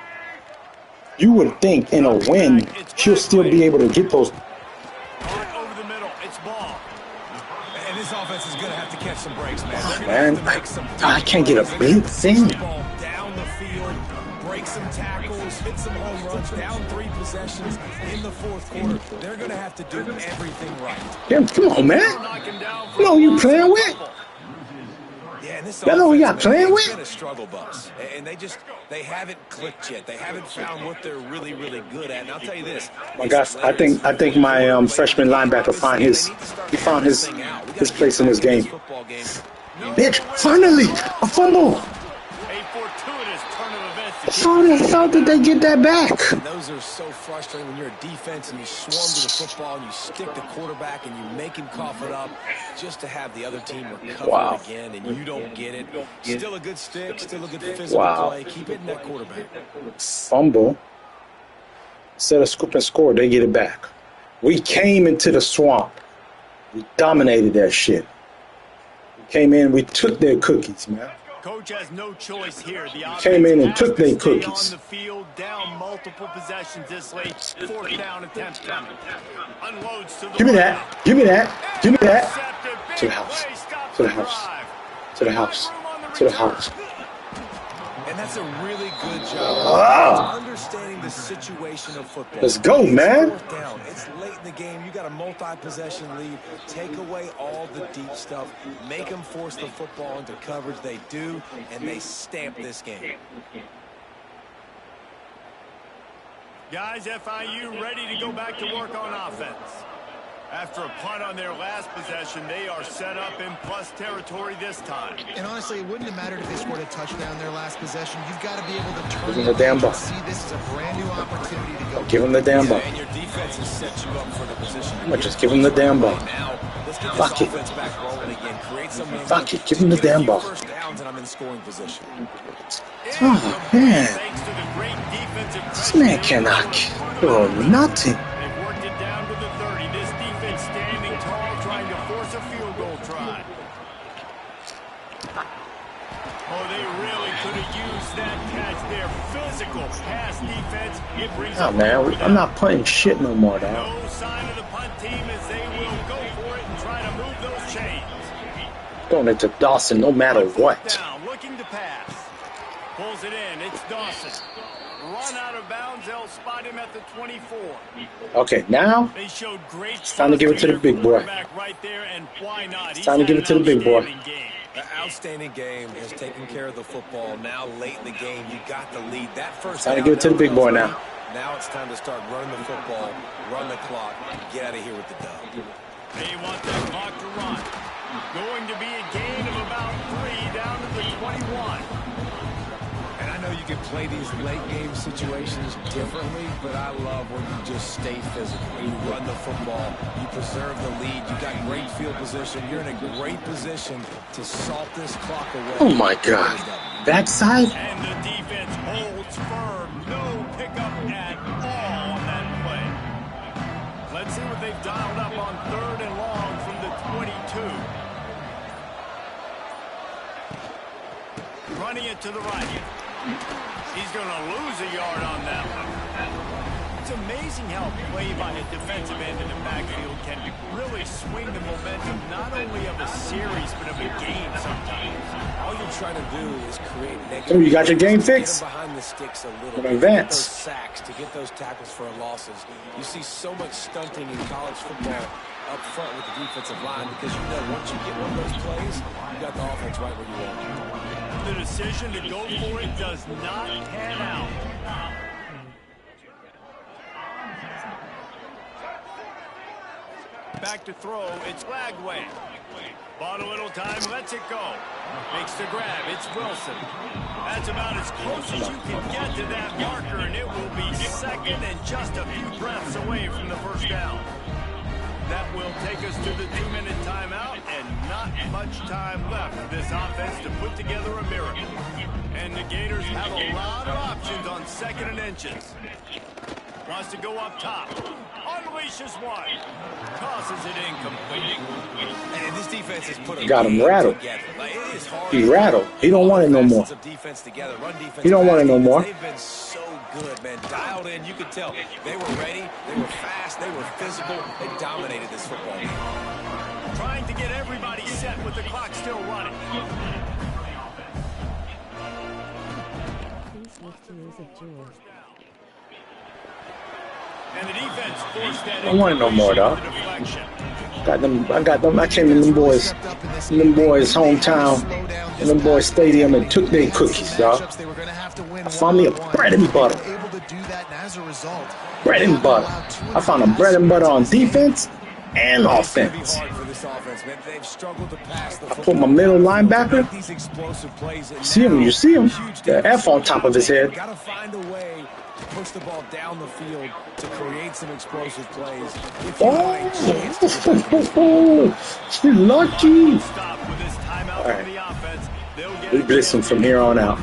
You would think in a win, she'll still be able to get those. Over the middle, it's ball. And this offense is going to have to catch some breaks, man. Oh, man, I can't get a blitz in. Down the field, break some tackles, hit some home runs, down 3 possessions in the fourth quarter. They're going to have to do everything right. Yeah, come on, man. Come on, you playing with? Yeah, and this That know who y'all playing it's with? been a struggle bus, and they haven't clicked yet. They haven't found what they're really, really good at. And I'll tell you this, My gosh, I think my freshman linebacker found his place in this game. Bitch, finally a fumble. A fortuitous turn of events. How did they get that back? And those are so frustrating when you're a defense and you swarm to the football and you stick the quarterback and you make him cough it up just to have the other team recover again, and you don't get it. Still a good stick, still a good physical play. Keep hitting that quarterback. Fumble. Instead of scoop and score, they get it back. We came into the swamp. We dominated that shit. We came in, we took their cookies, man. Coach has no choice here. The Came in and offense took has their to stay cookies. on the field, down multiple possessions this late. 4th down attempt coming. Unloads to the Give me right. that. Give me that. Give me that. Intercepted. To the Big house. play. Stops To the the house. drive. To the house. To the house. And that's a really good job Ah. understanding the situation of football. Let's go, man. 4th down. It's late in the game. You got a multi-possession lead. Take away all the deep stuff. Make them force the football into coverage. They do, and they stamp this game. Guys, FIU ready to go back to work on offense. After a punt on their last possession, they are set up in plus territory this time. And honestly, it wouldn't have mattered if they scored a touchdown their last possession. You've got to be able to turn Give him the damn ball. see this as a brand new opportunity to go. Give him the damn ball. And your defense has set you up for the position. I'm gonna just give him the damn ball. Now, let's get Fuck this it. offense back rolling again. Create some Fuck it. Give him the damn ball. First downs, and I'm in scoring position. Oh, man. Thanks to the great defensive This man cannot do nothing. They've worked it down to the 30. This defense standing tall, trying to force a field goal try. Oh, they really could have used that catch there. Physical pass defense. It brings Oh, man, I'm not punting shit no more, dog. no sign of the punt team as they will go for it and try to move those chains. Going into Dawson no matter what. Down, looking to pass. Pulls it in. It's Dawson. Run out of bounds. They'll spot him at the 24. Okay, now They showed great. it's time to give it to the big boy. Right there, and why not? It's time to give it to the big boy. The outstanding game has taken care of the football. Now, late in the game, you got the lead. That first Time to down give it to the big boy never now. comes. Now it's time to start running the football, run the clock, get out of here with the dub. They want that clock to run. Going to be a gain of about 3 down to the 21. And I know you can play these late game situations differently, but I love when you just stay physical. You run the football, you preserve the lead, you got great field position. You're in a great position to salt this clock away. Oh my God. Backside? And the defense holds firm. No pickup at all on that play. Let's see what they've dialed up on 3rd and long from the 22. Running it to the right. He's going to lose a yard on that one. It's amazing how play by a defensive end in the backfield can really swing the momentum not only of a series but of a game sometimes. All you're trying to do is create negative. So you got your game Get fixed? them behind the sticks a little Gonna bit. advance. Get those sacks, to get those tackles for losses. You see so much stunting in college football up front with the defensive line because you know once you get one of those plays, you got the offense right where you want it. The decision to go for it does not pan out. Back to throw. It's Lagway. Bought a little time. Lets it go. Makes the grab. It's Wilson. That's about as close as you can get to that marker, and it will be second and just a few breaths away from the first down. That will take us to the 2-minute timeout, and not much time left for this offense to put together a miracle. And the Gators have a lot of options on 2nd and inches. Wants to go up top. Unleashes one. Tosses it incomplete. And this defense has put a Got him rattled. Like, it is hard. He rattled. He don't want it no more. He don't want it no more. They've been so good, man. Dialed in. You could tell they were ready. They were fast. They were physical. They dominated this football game. Trying to get everybody set with the clock still running. Please lift tears of joy. And the defense forced that. I don't want it no more, though. Got them. I got them. I came in them boys' hometown, in them boys' stadium, and took their cookies, dog. I found me a bread and butter. Bread and butter. I found a bread and butter on defense and offense. I put my middle linebacker. See him? You see him? The F on top of his head. Got to find a way to push the ball down the field to create some explosive plays. Oh, she's lucky. All right. We blitzing from here on out.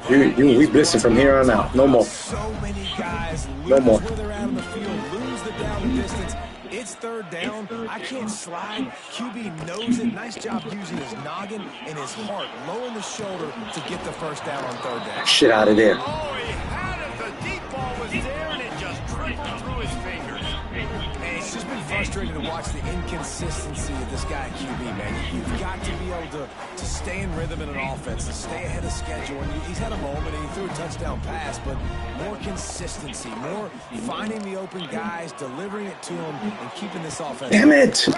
We blitzing from here on out. No more. So many guys no more. Where they're out of the field, lose the down and distance. It's 3rd down. I can't slide. QB knows it. Nice job using his noggin and his heart, low in the shoulder to get the 1st down on 3rd down. Shit out of there. Oh, he had it. The deep ball was there, and it just trickled through his fingers. And it's just been frustrating to watch the inconsistency of this guy at QB, man. You've got to be able to stay in rhythm in an offense, to stay ahead of schedule. And he's had a moment, and he threw a touchdown pass, but more consistency, more finding the open guys, delivering it to them, and keeping this offense. Damn it!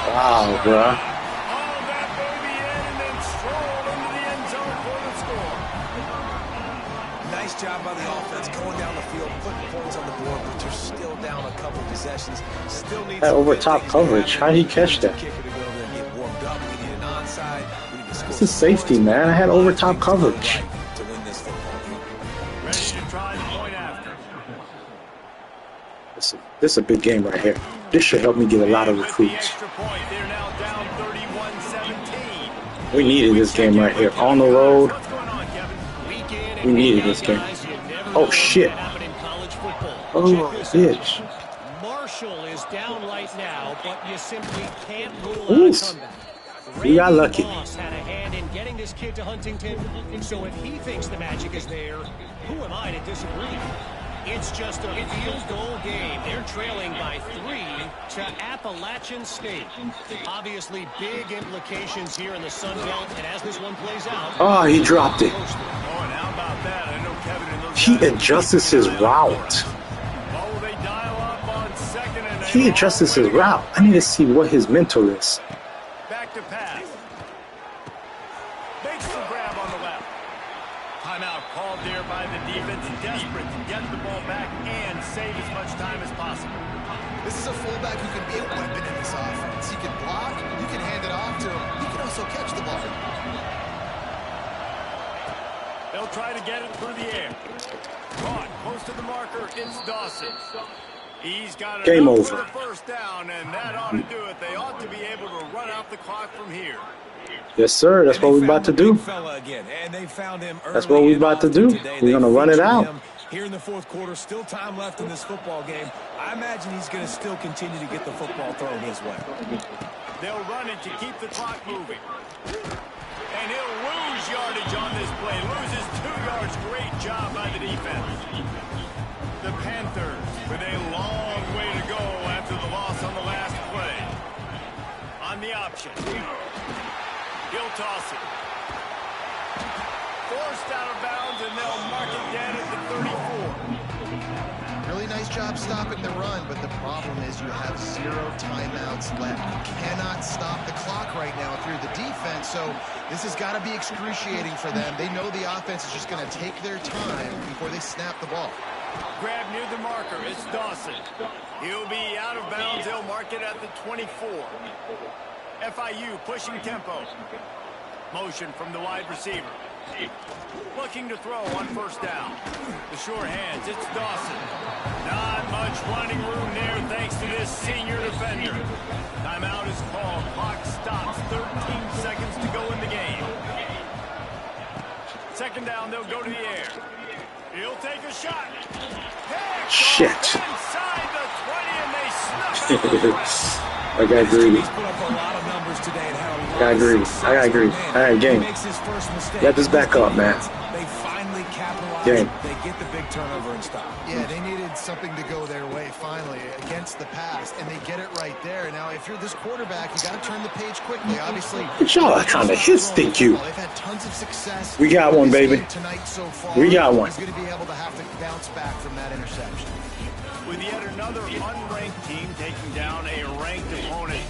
Wow, bro. Nice job by the offense going down the field, putting points on the board, but you're still down a couple possessions. Still need that over top coverage. How did he catch that? This is safety, man. I had over top coverage. This is a big game right here. This should help me get a lot of recruits. We needed this game right here. On the road. We needed this game. Oh, shit. Oh, bitch. Marshall is down right now, but you simply can't rule out a comeback. We got lucky. Moss had a hand in getting this kid to Huntington, so if he thinks the magic is there, who am I to disagree? It's just a field goal game. They're trailing by 3 to Appalachian State. Obviously, big implications here in the Sun Belt, and as this one plays out... Oh, he dropped it. He adjusts his route. He adjusts his route. I need to see what his mental is. Back to pass. Makes the grab on the left. Timeout called there by the defense, desperate to get the ball back and save as much time as possible. This is a fullback who can be a weapon in this offense. He can block, you can hand it off to him, he can also catch the ball. They'll try to get it through the air. Caught close to the marker, it's Dawson. He's got game over. For the 1st down, and that ought to do it. They ought to be able to run out the clock from here. Yes, sir. That's what we're about to do. That's what we're about to do. We're going to run it out. Here in the 4th quarter, still time left in this football game. I imagine he's going to still continue to get the football thrown his way. They'll run it to keep the clock moving. And he'll lose yardage on this play. Loses 2 yards. Great job by the defense. The Panthers with a long way to go after the loss on the last play. On the option. He'll toss it. Forced out of bounds, and they'll mark it down at the 34. Really nice job stopping the run, but the problem is you have 0 timeouts left. You cannot stop the clock right now through the defense, so this has got to be excruciating for them. They know the offense is just going to take their time before they snap the ball. Grab near the marker. It's Dawson. He'll be out of bounds. They'll mark it at the 24. FIU pushing tempo. Motion from the wide receiver. Looking to throw on first down. The sure hands, it's Dawson. Not much running room there thanks to this senior defender. Timeout is called. Clock stops. 13 seconds to go in the game. Second down, they'll go to the air. He'll take a shot. Shit. Inside the 20, and they snuff it. I got greedy. He's put up a lot of numbers today and had a lot I got of greedy. success. I got greedy. Man, All right, game. he makes his first mistake. Get this back up, man. They finally capitalize. Game. They get the big turnover and stop. Yeah, they needed something to go their way finally against the pass, and they get it right there. Now, if you're this quarterback, you got to turn the page quickly. Obviously, But y'all kind of hit stick you. they've had tons of success. We got one, This baby. game tonight so far. We got one. He's going to be able to have to bounce back from that interception. With yet another unranked team taking down a ranked opponent.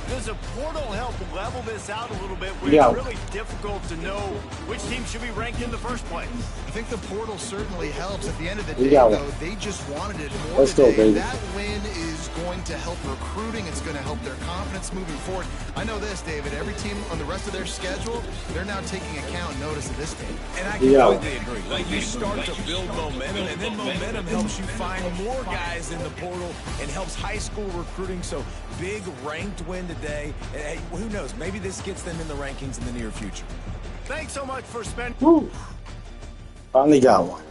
Does a portal help level this out a little bit where Yeah. it's really difficult to know which team should be ranked in the first place? I think the portal certainly helps. At the end of the We day, got though, one. they just wanted it more Let's go, today. baby. That win is going to help recruiting. It's going to help their confidence moving forward. I know this, David. Every team on the rest of their schedule, they're now taking account notice of this team. And I Yeah. completely agree. Like, you start to build momentum, and then momentum helps you find more guys in the portal and helps high school recruiting. So, big ranked win today. And, hey, who knows? Maybe this gets them in the rankings in the near future. Thanks so much for spending. Woo. Finally got one.